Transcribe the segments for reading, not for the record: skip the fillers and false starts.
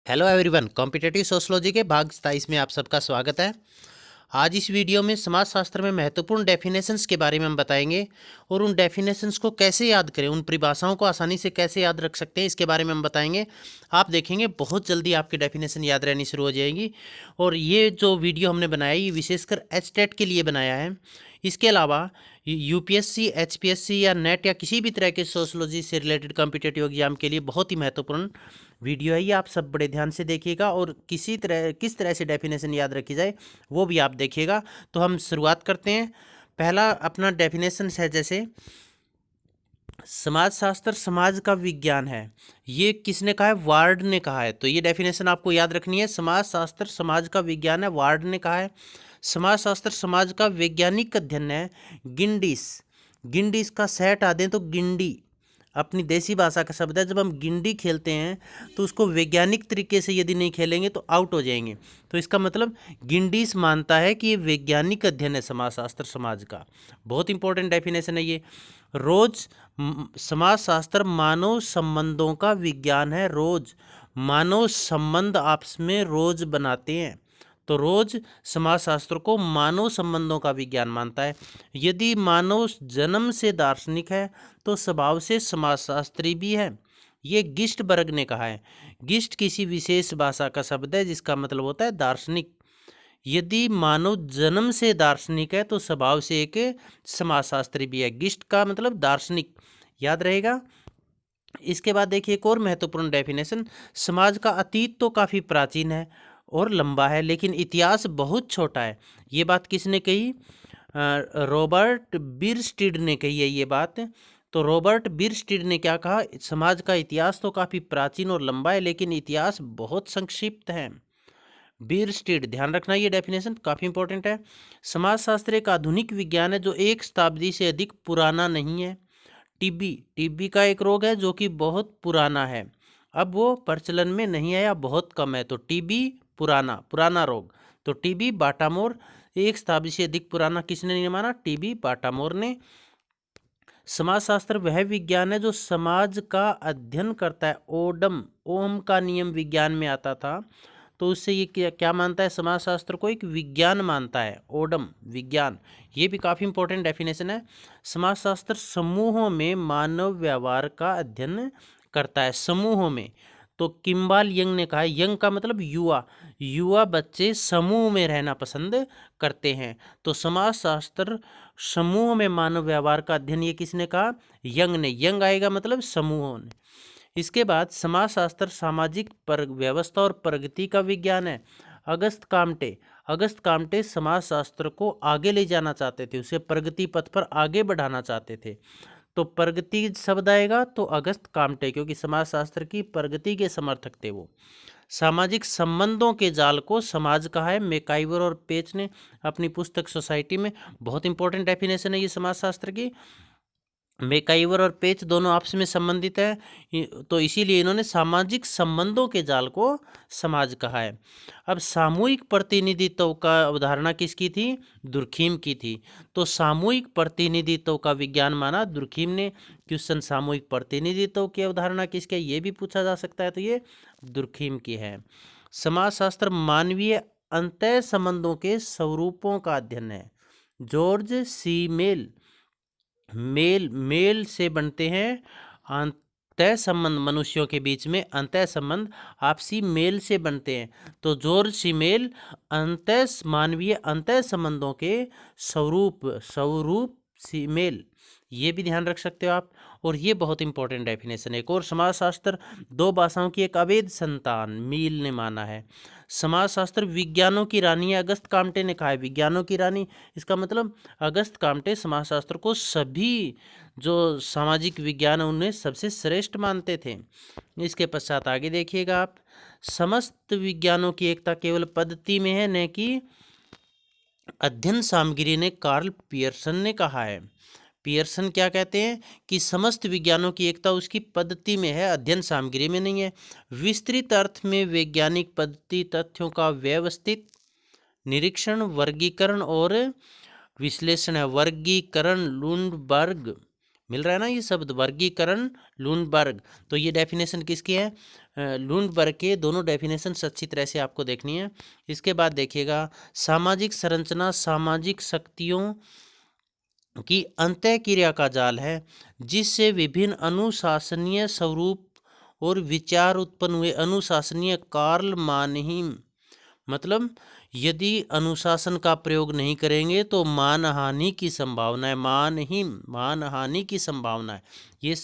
Hello everyone, competitive sociology के भाग 27 में आप सबका स्वागत है। आज इस वीडियो में समाजशास्त्र में महत्वपूर्ण डेफिनेशंस के बारे में हम बताएंगे और उन डेफिनेशंस को कैसे याद करें, उन परिभाषाओं को आसानी से कैसे याद रख सकते हैं, इसके बारे में हम बताएंगे। आप देखेंगे बहुत जल्दी आपकी डेफिनेशन याद रहनी शुरू हो जाएगी। और ये जो वीडियो हमने बनाया ये विशेषकर एचटेट के लिए बनाया है। इसके अलावा यूपीएससी, एचपीएससी या नेट या किसी भी तरह के सोशियोलॉजी से रिलेटेड कॉम्पिटिटिव एग्जाम के लिए बहुत ही महत्वपूर्ण वीडियो है। ये आप सब बड़े ध्यान से देखिएगा और किस तरह से डेफिनेशन याद रखी जाए वो भी आप देखिएगा। तो हम शुरुआत करते हैं। पहला अपना डेफिनेशन है, जैसे समाजशास्त्र समाज का विज्ञान है। ये किसने कहा है? वार्ड ने कहा है। तो ये डेफिनेशन आपको याद रखनी है। समाजशास्त्र समाज का विज्ञान है, वार्ड ने कहा है। समाजशास्त्र समाज का वैज्ञानिक अध्ययन है, गिंडीस। गिंडीस का सेट आ दें तो गिंडी अपनी देसी भाषा का शब्द है। जब हम गिंडी खेलते हैं तो उसको वैज्ञानिक तरीके से यदि नहीं खेलेंगे तो आउट हो जाएंगे। तो इसका मतलब गिंडीस मानता है कि ये वैज्ञानिक अध्ययन है समाजशास्त्र समाज का। बहुत इंपॉर्टेंट डेफिनेशन है ये। रोज समाजशास्त्र मानव संबंधों का विज्ञान है। रोज मानव संबंध आपस में रोज बनाते हैं, तो रोज समाजशास्त्र को मानव संबंधों का विज्ञान मानता है। यदि मानव जन्म से दार्शनिक है तो स्वभाव से समाजशास्त्री भी है। ये गिस्टबर्ग ने कहा है। गिस्ट किसी विशेष भाषा का शब्द है जिसका मतलब होता है दार्शनिक। यदि मानव जन्म से दार्शनिक है तो स्वभाव से एक समाजशास्त्री भी है। गिस्ट का मतलब दार्शनिक, याद रहेगा। इसके बाद देखिए एक और महत्वपूर्ण डेफिनेशन, समाज का अतीत तो काफ़ी प्राचीन है और लंबा है लेकिन इतिहास बहुत छोटा है। ये बात किसने कही? रॉबर्ट बिरस्टीड ने कही है ये बात। तो रॉबर्ट बिरस्टीड ने क्या कहा? समाज का इतिहास तो काफ़ी प्राचीन और लंबा है लेकिन इतिहास बहुत संक्षिप्त है। बिरस्टीड, ध्यान रखना ये डेफिनेशन काफ़ी इंपॉर्टेंट है। समाजशास्त्र एक आधुनिक विज्ञान है जो एक शताब्दी से अधिक पुराना नहीं है। टीबी का एक रोग है जो कि बहुत पुराना है, अब वो प्रचलन में नहीं आया, बहुत कम है। तो टीबी पुराना रोग। तो टीबी बाटामोर, एक शताब्दी से अधिक पुराना किसने नहीं माना? टीबी बाटामोर ने। समाजशास्त्र वह विज्ञान है जो समाज का अध्ययन करता है। ओम का नियम विज्ञान में आता था, तो उससे ये क्या मानता है? समाजशास्त्र को एक विज्ञान मानता है। ओडम विज्ञान, ये भी काफ़ी इंपॉर्टेंट डेफिनेशन है। समाजशास्त्र समूहों में मानव व्यवहार का अध्ययन करता है, समूहों में। तो किम्बाल यंग ने कहा है, यंग का मतलब युवा बच्चे समूह में रहना पसंद करते हैं। तो समाजशास्त्र समूह में मानव व्यवहार का अध्ययन, ये किसने कहा? यंग ने। यंग आएगा मतलब समूहों ने। इसके बाद समाजशास्त्र सामाजिक व्यवस्था और प्रगति का विज्ञान है। अगस्त काम्टे समाजशास्त्र को आगे ले जाना चाहते थे, उसे प्रगति पथ पर आगे बढ़ाना चाहते थे। तो प्रगति शब्द आएगा तो अगस्त काम्टे, क्योंकि समाजशास्त्र की प्रगति के समर्थक थे वो। सामाजिक संबंधों के जाल को समाज कहा है, मैकाइवर और पेच ने अपनी पुस्तक सोसाइटी में। बहुत इंपॉर्टेंट डेफिनेशन है ये समाजशास्त्र की। मैकाइवर और पेच दोनों आपस में संबंधित है, तो इसीलिए इन्होंने सामाजिक संबंधों के जाल को समाज कहा है। अब सामूहिक प्रतिनिधित्व का अवधारणा किसकी थी? दुर्खीम की थी। तो सामूहिक प्रतिनिधित्व का विज्ञान माना दुर्खीम ने। क्वेश्चन, सामूहिक प्रतिनिधित्व की अवधारणा किसकी है ये भी पूछा जा सकता है, तो ये दुर्खीम की है। समाजशास्त्र मानवीय अंतः संबंधों के स्वरूपों का अध्ययन है। जॉर्ज सी मेल से बनते हैं अंतः संबंध, मनुष्यों के बीच में अंतः संबंध आपसी मेल से बनते हैं। तो जॉर्ज सी मेल मानवीय अंतः संबंधों के स्वरूप सी मेल, ये भी ध्यान रख सकते हो आप। और ये बहुत इंपॉर्टेंट डेफिनेशन है। एक और, समाजशास्त्र दो भाषाओं की एक अवैध संतान, मील ने माना है। समाजशास्त्र विज्ञानों की रानी है, अगस्त काम्टे ने कहा है विज्ञानों की रानी। इसका मतलब अगस्त काम्टे समाजशास्त्र को सभी जो सामाजिक विज्ञान है उनमें सबसे श्रेष्ठ मानते थे। इसके पश्चात आगे देखिएगा आप, समस्त विज्ञानों की एकता केवल पद्धति में है न कि अध्ययन सामग्री ने, कार्ल पियर्सन ने कहा है। पियर्सन क्या कहते हैं कि समस्त विज्ञानों की एकता उसकी पद्धति में है, अध्ययन सामग्री में नहीं है। विस्तृत अर्थ में वैज्ञानिक पद्धति तथ्यों का व्यवस्थित निरीक्षण, वर्गीकरण और विश्लेषण है। वर्गीकरण लुंडबर्ग मिल रहा है ना ये शब्द, वर्गीकरण लुंडबर्ग। तो ये डेफिनेशन किसकी है? लुंडबर्ग के दोनों डेफिनेशन अच्छी तरह से आपको देखनी है। इसके बाद देखिएगा, सामाजिक संरचना सामाजिक शक्तियों की अंतःक्रिया का जाल है जिससे विभिन्न अनुशासनीय स्वरूप और विचार उत्पन्न हुए। अनुशासनीय कार्ल मानहीम, मतलब यदि अनुशासन का प्रयोग नहीं करेंगे तो मानहानि की संभावना है। मानहानि की संभावना है। ये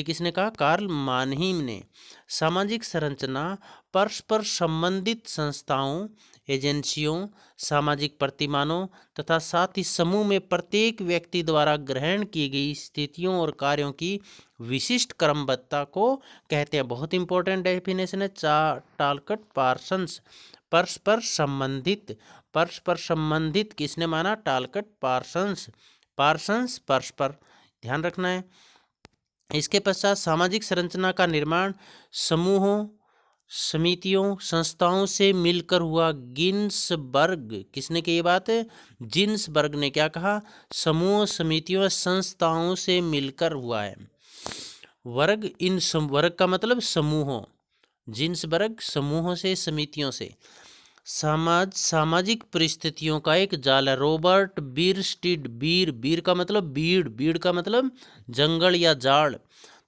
किसने कहा? कार्ल मानहीम ने। सामाजिक संरचना परस्पर संबंधित संस्थाओं, एजेंसियों, सामाजिक प्रतिमानों तथा साथ ही समूह में प्रत्येक व्यक्ति द्वारा ग्रहण की गई स्थितियों और कार्यों की विशिष्ट क्रमबद्धता को कहते हैं। बहुत इंपॉर्टेंट डेफिनेशन है टालकट पार्सन्स। परस्पर संबंधित किसने माना? टालकट पार्सन्स। परस्पर, ध्यान रखना है। इसके पश्चात सामाजिक संरचना का निर्माण समूहों, समितियों, संस्थाओं से मिलकर हुआ। गिन्सबर्ग, किसने की ये बात? जिन्सबर्ग ने क्या कहा? समूह, समितियों, संस्थाओं से मिलकर हुआ है। वर्ग का मतलब समूहों, जिन्सबर्ग समूहों से, समितियों से। सामाजिक परिस्थितियों का एक जाल है। रॉबर्ट बीरस्टीड, बीर का मतलब बीड़ का मतलब जंगल या जाड़।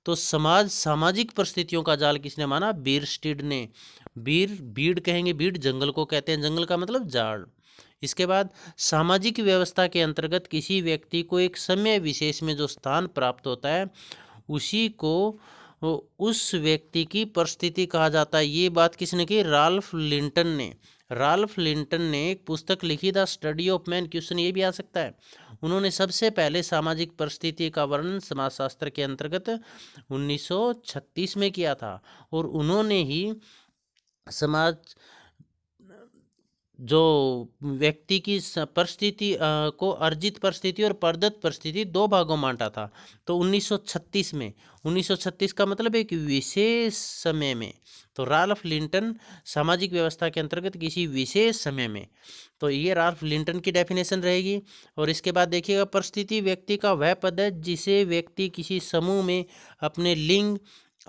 तो सामाजिक परिस्थितियों का जाल किसने माना? बीरस्टीड ने। बीड़ कहेंगे, बीड़ जंगल को कहते हैं, जंगल का मतलब जाड़। इसके बाद सामाजिक व्यवस्था के अंतर्गत किसी व्यक्ति को एक समय विशेष में जो स्थान प्राप्त होता है उसी को उस व्यक्ति की परिस्थिति कहा जाता है। ये बात किसने की? राल्फ लिंटन ने एक पुस्तक लिखी था, स्टडी ऑफ मैन। क्वेश्चन ये भी आ सकता है। उन्होंने सबसे पहले सामाजिक परिस्थिति का वर्णन समाजशास्त्र के अंतर्गत 1936 में किया था और उन्होंने ही समाज जो व्यक्ति की परिस्थिति को अर्जित परिस्थिति और प्रदत्त परिस्थिति दो भागों में बांटा था। तो 1936 का मतलब एक विशेष समय में। तो राल्फ लिंटन सामाजिक व्यवस्था के अंतर्गत किसी विशेष समय में, तो ये राल्फ लिंटन की डेफिनेशन रहेगी। और इसके बाद देखिएगा, परिस्थिति व्यक्ति का वह पद है जिसे व्यक्ति किसी समूह में अपने लिंग,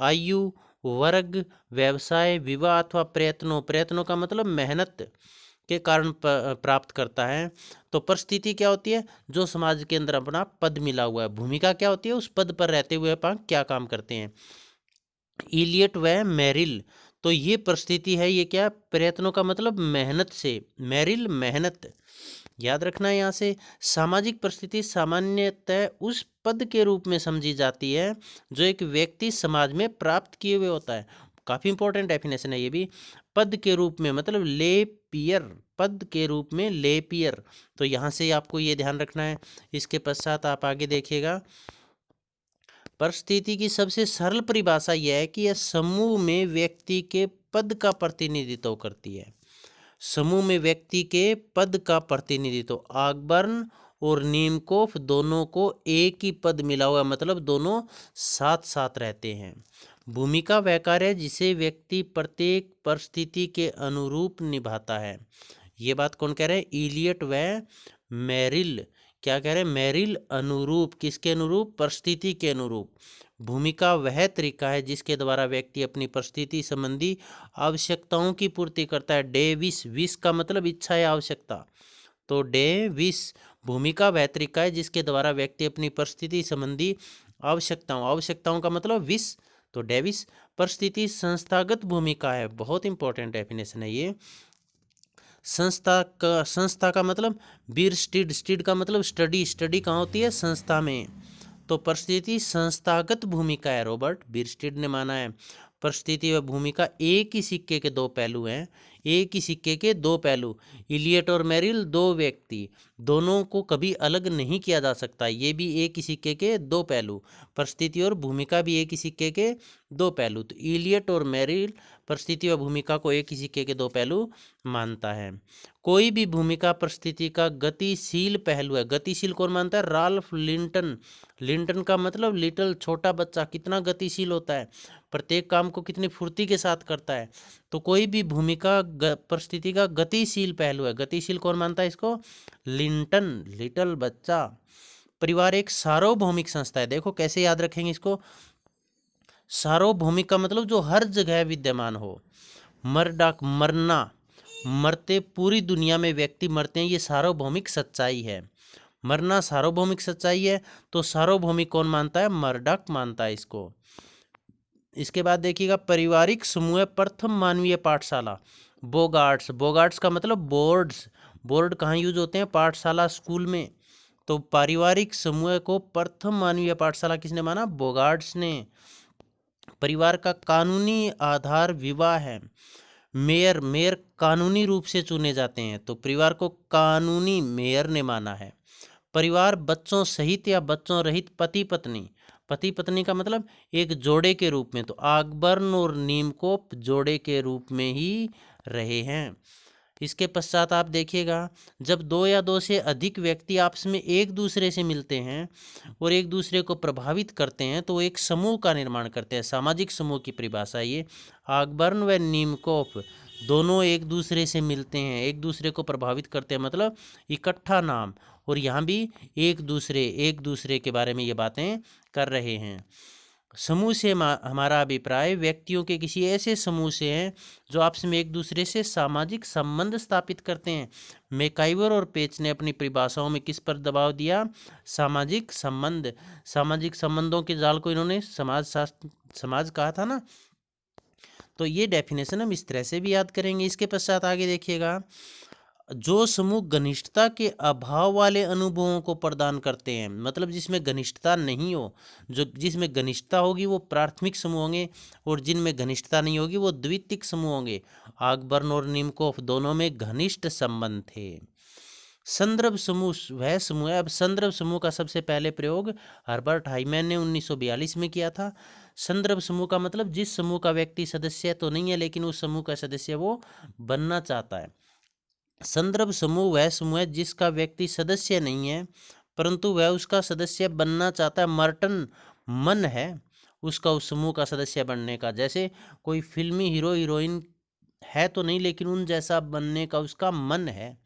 आयु, वर्ग, व्यवसाय, विवाह अथवा प्रयत्नों का मतलब मेहनत के कारण प्राप्त करता है। तो परिस्थिति क्या होती है? जो समाज के अंदर अपना पद मिला हुआ है। भूमिका क्या होती है? उस पद पर रहते हुए अपन क्या काम करते हैं। इलियट व मेरिल, तो ये परिस्थिति है। ये क्या? प्रयत्नों का मतलब मेहनत से, मेरिल मेहनत, याद रखना है यहाँ से। सामाजिक परिस्थिति सामान्यतः उस पद के रूप में समझी जाती है जो एक व्यक्ति समाज में प्राप्त किए हुए होता है। काफ़ी इंपॉर्टेंट डेफिनेशन है ये भी। पद के रूप में मतलब लेपियर, पद के रूप में लेपियर। तो यहाँ से आपको ये ध्यान रखना है। इसके पश्चात आप आगे देखिएगा, परिस्थिति की सबसे सरल परिभाषा यह है कि यह समूह में व्यक्ति के पद का प्रतिनिधित्व करती है। समूह में व्यक्ति के पद का प्रतिनिधित्व। आगबर्न और नीमकोफ दोनों को एक ही पद मिला हुआ, मतलब दोनों साथ साथ रहते हैं। भूमिका वह कार्य है जिसे व्यक्ति प्रत्येक परिस्थिति के अनुरूप निभाता है। ये बात कौन कह रहे हैं? इलियट व मेरिल। क्या कह रहे हैं? मेरिल अनुरूप, किसके अनुरूप? परिस्थिति के अनुरूप। भूमिका वह तरीका है जिसके द्वारा व्यक्ति अपनी परिस्थिति संबंधी आवश्यकताओं की पूर्ति करता है। डेविस, विश का मतलब इच्छा या आवश्यकता। तो डेविस, भूमिका वह तरीका है जिसके द्वारा व्यक्ति अपनी परिस्थिति संबंधी आवश्यकताओं का मतलब विश। तो डेविस। परिस्थिति संस्थागत भूमिका है। बहुत इंपॉर्टेंट डेफिनेशन है ये। संस्था का मतलब बीरस्टीड का मतलब स्टडी कहाँ होती है? संस्था में। तो परिस्थिति संस्थागत भूमिका है, रॉबर्ट बीरस्टीड ने माना है। परिस्थिति व भूमिका एक ही सिक्के के दो पहलू हैं, एक ही सिक्के के दो पहलू। इलियट और मेरिल दो व्यक्ति, दोनों को कभी अलग नहीं किया जा सकता। ये भी एक ही सिक्के के दो पहलू, परिस्थिति और भूमिका भी एक ही सिक्के के दो पहलू। तो इलियट और मेरिल परिस्थिति और भूमिका को एक ही सिक्के के दो पहलू मानता है। कोई भी भूमिका परिस्थिति का गतिशील पहलू है। गतिशील कौन मानता है? राल्फ लिंटन का मतलब लिटिल, छोटा बच्चा कितना गतिशील होता है, प्रत्येक काम को कितनी फुर्ती के साथ करता है। तो कोई भी भूमिका परिस्थिति का गतिशील पहलू है। गतिशील कौन मानता है इसको? लिंटन, लिटिल बच्चा। परिवार एक सार्वभौमिक संस्था है। देखो कैसे याद रखेंगे इसको, सार्वभौमिक का मतलब जो हर जगह विद्यमान हो। मर डाक मरना, मरते पूरी दुनिया में व्यक्ति मरते हैं, ये सार्वभौमिक सच्चाई है। मरना सार्वभौमिक सच्चाई है, तो सार्वभौमिक कौन मानता है, मर्डॉक मानता है इसको। इसके बाद देखिएगा, पारिवारिक समूह प्रथम मानवीय पाठशाला, बोगार्ट्स। बोगार्ट्स का मतलब बोर्ड्स, बोर्ड कहाँ यूज होते हैं, पाठशाला स्कूल में। तो पारिवारिक समूह को प्रथम मानवीय पाठशाला किसने माना, बोगार्ट्स ने। परिवार का कानूनी आधार विवाह है। मेयर, मेयर कानूनी रूप से चुने जाते हैं, तो परिवार को कानूनी मेयर ने माना है। परिवार बच्चों सहित या बच्चों रहित पति पत्नी, पति पत्नी का मतलब एक जोड़े के रूप में, तो अकबर्न और नीमकोप जोड़े के रूप में ही रहे हैं। इसके पश्चात आप देखिएगा, जब दो या दो से अधिक व्यक्ति आपस में एक दूसरे से मिलते हैं और एक दूसरे को प्रभावित करते हैं, तो एक समूह का निर्माण करते हैं। सामाजिक समूह की परिभाषा ये। अकबर्न व नीमकोप दोनों एक दूसरे से मिलते हैं, एक दूसरे को प्रभावित करते हैं, मतलब इकट्ठा नाम, और यहाँ भी एक दूसरे के बारे में ये बातें कर रहे हैं। समूह से हमारा अभिप्राय व्यक्तियों के किसी ऐसे समूह से है जो आपस में एक दूसरे से सामाजिक संबंध स्थापित करते हैं। मैकाइवर और पेच ने अपनी परिभाषाओं में किस पर दबाव दिया, सामाजिक संबंध। सामाजिक संबंधों के जाल को इन्होंने समाज कहा था ना। तो ये डेफिनेशन हम इस तरह से भी याद करेंगे। इसके पश्चात आगे देखिएगा, जो समूह घनिष्ठता के अभाव वाले अनुभवों को प्रदान करते हैं, मतलब जिसमें घनिष्ठता नहीं हो, जो जिसमें घनिष्ठता होगी वो प्राथमिक समूह होंगे, और जिनमें घनिष्ठता नहीं होगी वो द्वितीयक समूह होंगे। अकबर्न और नीमकोफ दोनों में घनिष्ठ संबंध थे। संदर्भ समूह वह समूह है। अब संदर्भ समूह का सबसे पहले प्रयोग हर्बर्ट हाइमैन ने 1942 में किया था। संदर्भ समूह का मतलब जिस समूह का व्यक्ति सदस्य तो नहीं है, लेकिन उस समूह का सदस्य वो बनना चाहता है। संदर्भ समूह वह समूह है जिसका व्यक्ति सदस्य नहीं है, परंतु वह उसका सदस्य बनना चाहता है। मर्टन मन है उसका उस समूह का सदस्य बनने का। जैसे कोई फिल्मी हीरो हीरोइन है तो नहीं, लेकिन उन जैसा बनने का उसका मन है।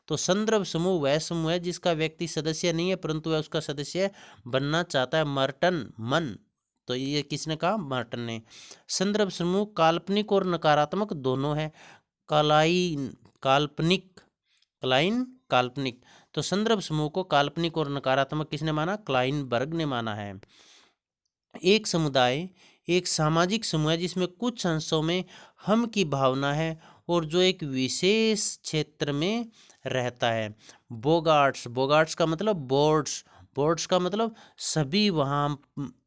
तो संदर्भ समूह वह समूह है जिसका व्यक्ति सदस्य नहीं है, परंतु वह उसका सदस्य बनना चाहता है। मर्टन मन, तो ये किसने कहा, मर्टन ने। संदर्भ समूह काल्पनिक और नकारात्मक दोनों है। काल्पनिक, क्लाइन काल्पनिक, तो संदर्भ समूह को काल्पनिक और नकारात्मक किसने माना, क्लाइनबर्ग ने माना है। एक समुदाय एक सामाजिक समूह है जिसमें कुछ अंशों में हम की भावना है और जो एक विशेष क्षेत्र में रहता है। बोगार्ट्स, बोगार्ट्स का मतलब बोर्ड्स, बोर्ड्स का मतलब सभी वहाँ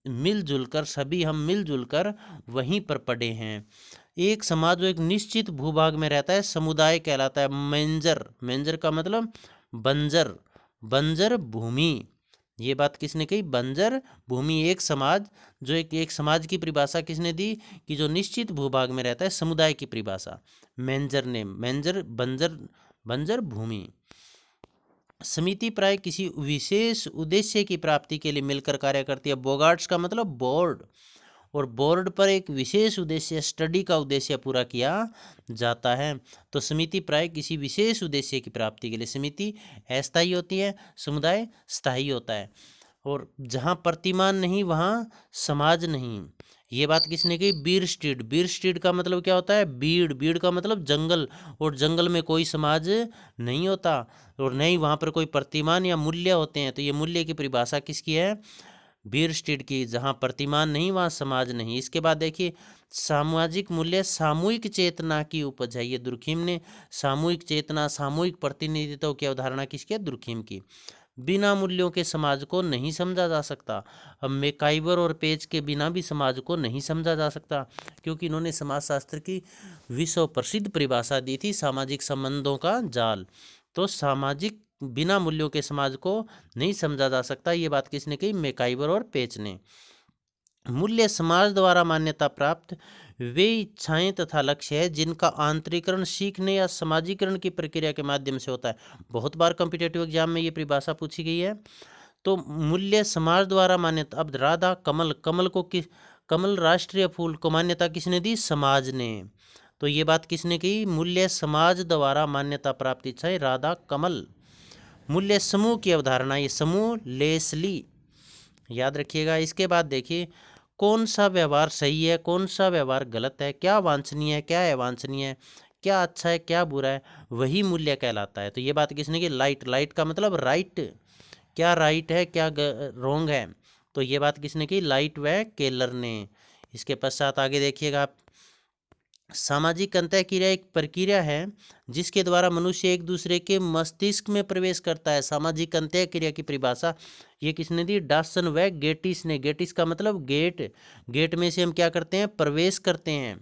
मिलजुल कर, सभी हम मिलजुल कर वहीं पर पड़े हैं। एक समाज जो एक निश्चित भूभाग में रहता है समुदाय कहलाता है। मेंजर, मेंजर का मतलब बंजर, बंजर भूमि। ये बात किसने कही, बंजर भूमि। एक समाज जो एक समाज की परिभाषा किसने दी, कि जो निश्चित भूभाग में रहता है, समुदाय की परिभाषा मेंजर ने। मेंजर बंजर, बंजर भूमि। समिति प्राय किसी विशेष उद्देश्य की प्राप्ति के लिए मिलकर कार्य करती है। बोगार्ट्स का मतलब बोर्ड, और बोर्ड पर एक विशेष उद्देश्य, स्टडी का उद्देश्य पूरा किया जाता है। तो समिति प्राय किसी विशेष उद्देश्य की प्राप्ति के लिए, समिति अस्थायी होती है, समुदाय स्थायी होता है। और जहाँ प्रतिमान नहीं वहाँ समाज नहीं। ये बात किसने कही, बीरस्टीड। बीरस्टीड का मतलब क्या होता है, बीड़, बीड़ का मतलब जंगल, और जंगल में कोई समाज नहीं होता और नहीं वहाँ पर कोई प्रतिमान या मूल्य होते हैं। तो ये मूल्य की परिभाषा किसकी है, बीरस्टीड की। जहाँ प्रतिमान नहीं वहाँ समाज नहीं। इसके बाद देखिए, सामाजिक मूल्य सामूहिक चेतना की उपज है। ये दुर्खीम ने सामूहिक चेतना, सामूहिक प्रतिनिधित्व की अवधारणा किसकी है, दुर्खीम की। बिना मूल्यों के समाज को नहीं समझा जा सकता। अब मैकाइवर और पेज के बिना भी समाज को नहीं समझा जा सकता, क्योंकि इन्होंने समाजशास्त्र की विश्व प्रसिद्ध परिभाषा दी थी, सामाजिक संबंधों का जाल। तो सामाजिक बिना मूल्यों के समाज को नहीं समझा जा सकता। ये बात किसने कही, मैकाइवर और पेच ने। मूल्य समाज द्वारा मान्यता प्राप्त वे इच्छाएं तथा लक्ष्य है जिनका आंतरिकरण सीखने या समाजीकरण की प्रक्रिया के माध्यम से होता है। बहुत बार कॉम्पिटिटिव एग्जाम में ये परिभाषा पूछी गई है। तो मूल्य समाज द्वारा मान्यता। अब राधा कमल, कमल को कमल राष्ट्रीय फूल को मान्यता किसने दी, समाज ने। तो ये बात किसने की, मूल्य समाज द्वारा मान्यता प्राप्त इच्छाएं, राधा कमल। मूल्य समूह की अवधारणा, ये समूह लेसली याद रखिएगा। इसके बाद देखिए कौन सा व्यवहार सही है, कौन सा व्यवहार गलत है, क्या वांछनीय है, क्या अवांछनीय है, क्या अच्छा है, क्या बुरा है, वही मूल्य कहलाता है। तो ये बात किसने की? लाइट। लाइट का मतलब राइट, क्या राइट है, क्या रॉन्ग है, तो ये बात किसने की? लाइट व केलर ने। इसके पश्चात आगे देखिएगा आप, सामाजिक अंतःक्रिया एक प्रक्रिया है जिसके द्वारा मनुष्य एक दूसरे के मस्तिष्क में प्रवेश करता है। सामाजिक अंतःक्रिया की परिभाषा ये किसने दी? डॉसन व गेटिस ने। गेटिस का मतलब गेट, गेट में से हम क्या करते हैं? प्रवेश करते हैं।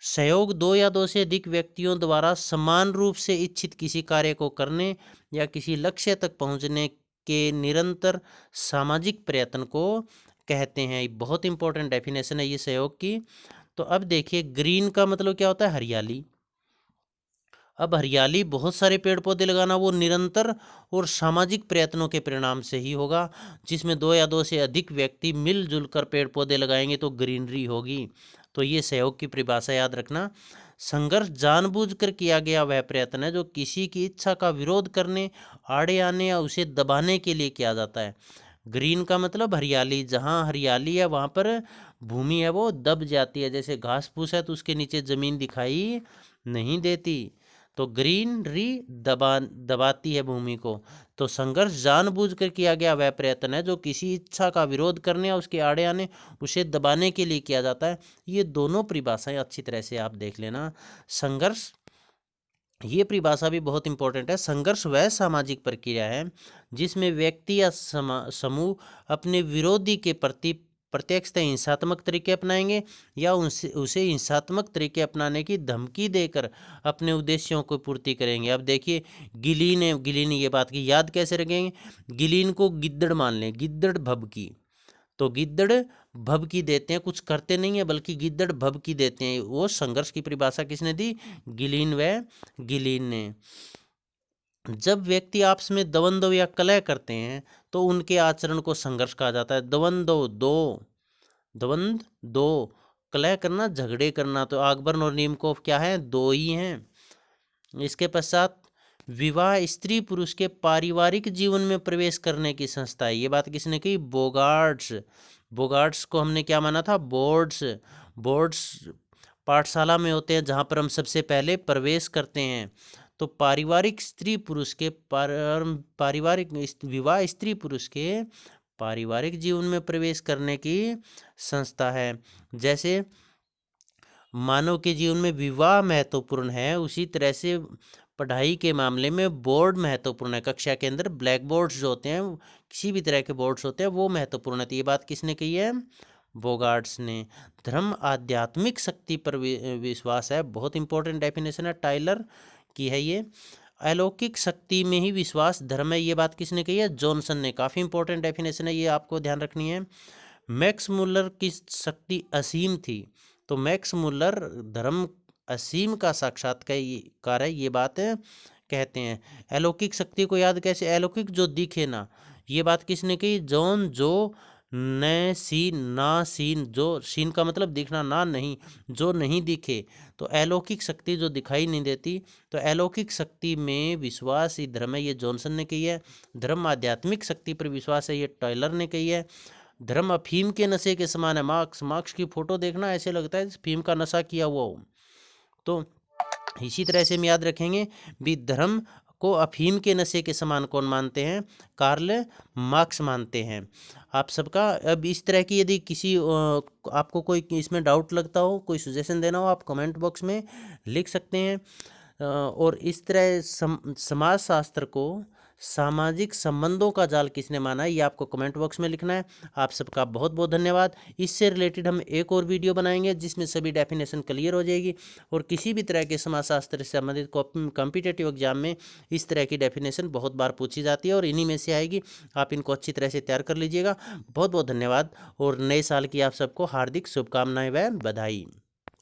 सहयोग दो या दो से अधिक व्यक्तियों द्वारा समान रूप से इच्छित किसी कार्य को करने या किसी लक्ष्य तक पहुंचने के निरंतर सामाजिक प्रयत्न को कहते हैं। बहुत इंपॉर्टेंट डेफिनेशन है ये सहयोग की। तो अब देखिए ग्रीन का मतलब क्या होता है? हरियाली। अब हरियाली, बहुत सारे पेड़ पौधे लगाना, वो निरंतर और सामाजिक प्रयत्नों के परिणाम से ही होगा, जिसमें दो या दो से अधिक व्यक्ति मिलजुल कर पेड़ पौधे लगाएंगे तो ग्रीनरी होगी। तो ये सहयोग की परिभाषा याद रखना। संघर्ष जानबूझकर किया गया वह प्रयत्न है जो किसी की इच्छा का विरोध करने, आड़े आने या उसे दबाने के लिए किया जाता है। ग्रीन का मतलब हरियाली, जहाँ हरियाली है वहाँ पर भूमि है वो दब जाती है, जैसे घास फूस है तो उसके नीचे ज़मीन दिखाई नहीं देती, तो ग्रीनरी दबाती है भूमि को। तो संघर्ष जानबूझकर किया गया वह प्रयत्न है जो किसी इच्छा का विरोध करने या उसके आड़े आने, उसे दबाने के लिए किया जाता है। ये दोनों परिभाषाएं अच्छी तरह से आप देख लेना। संघर्ष, ये परिभाषा भी बहुत इंपॉर्टेंट है। संघर्ष वह सामाजिक प्रक्रिया है जिसमें व्यक्ति या समूह अपने विरोधी के प्रति प्रत्यक्षतः हिंसात्मक तरीके अपनाएंगे या उसे हिंसात्मक तरीके अपनाने की धमकी देकर अपने उद्देश्यों को पूर्ति करेंगे। अब देखिए गिलीन ये बात की याद कैसे रखेंगे? गिलीन को गिद्दड़ मान लें, गिद्दड़ भभकी, तो गिद्दड़ भभकी देते हैं, कुछ करते नहीं है बल्कि गिद्दड़ भभकी देते हैं। वो संघर्ष की परिभाषा किसने दी? गिलीन ने। जब व्यक्ति आपस में द्वंद्व या कलह करते हैं तो उनके आचरण को संघर्ष कहा जाता है। द्वंद्व दो, कलह करना, झगड़े करना, तो अकबर और नीमकोफ क्या है? दो ही हैं। इसके पश्चात विवाह स्त्री पुरुष के पारिवारिक जीवन में प्रवेश करने की संस्था है। ये बात किसने की? बोगार्ट्स को हमने क्या माना था? बोर्ड्स पाठशाला में होते हैं जहाँ पर हम सबसे पहले प्रवेश करते हैं। तो पारिवारिक स्त्री पुरुष के पारिवारिक विवाह स्त्री पुरुष के पारिवारिक जीवन में प्रवेश करने की संस्था है। जैसे मानव के जीवन में विवाह महत्वपूर्ण है, उसी तरह से पढ़ाई के मामले में बोर्ड महत्वपूर्ण है। कक्षा के अंदर ब्लैक बोर्ड्स जो होते हैं, किसी भी तरह के बोर्ड्स होते हैं, वो महत्वपूर्ण है। तो ये बात किसने कही है? बोगार्ट्स ने। धर्म आध्यात्मिक शक्ति पर विश्वास है, बहुत इंपॉर्टेंट डेफिनेशन है, टाइलर की है ये। अलौकिक शक्ति में ही विश्वास धर्म है, ये बात किसने कही है? जॉनसन ने। काफ़ी इंपॉर्टेंट डेफिनेशन है, ये आपको ध्यान रखनी है। मैक्स मुलर की शक्ति असीम थी, तो मैक्स मुलर धर्म असीम का साक्षात्कार है, ये बात कहते हैं। अलौकिक शक्ति को याद कैसे? अलौकिक जो दिखे ना, ये बात किसने कही? जॉन जो न सीन ना सीन, जो सीन का मतलब दिखना, ना नहीं, जो नहीं दिखे, तो अलौकिक शक्ति जो दिखाई नहीं देती, तो अलौकिक शक्ति में विश्वास ही धर्म है, ये जॉनसन ने कही है। धर्म आध्यात्मिक शक्ति पर विश्वास है, ये टाइलर ने कही है। धर्म अफीम के नशे के समान है। मार्क्स की फोटो देखना ऐसे लगता है अफीम का नशा किया हुआ हो। तो इसी तरह से हम याद रखेंगे भी, धर्म को अफीम के नशे के समान कौन मानते हैं? कार्ल मार्क्स मानते हैं। आप सबका अब इस तरह की यदि किसी आपको कोई इसमें डाउट लगता हो, कोई सजेशन देना हो, आप कमेंट बॉक्स में लिख सकते हैं। और इस तरह समाज शास्त्र को सामाजिक संबंधों का जाल किसने माना है, ये आपको कमेंट बॉक्स में लिखना है। आप सबका बहुत बहुत धन्यवाद। इससे रिलेटेड हम एक और वीडियो बनाएंगे जिसमें सभी डेफिनेशन क्लियर हो जाएगी, और किसी भी तरह के समाजशास्त्र से संबंधित कॉम्पिटेटिव एग्जाम में इस तरह की डेफिनेशन बहुत बार पूछी जाती है और इन्हीं में से आएगी। आप इनको अच्छी तरह से तैयार कर लीजिएगा। बहुत बहुत धन्यवाद और नए साल की आप सबको हार्दिक शुभकामनाएं व बधाई।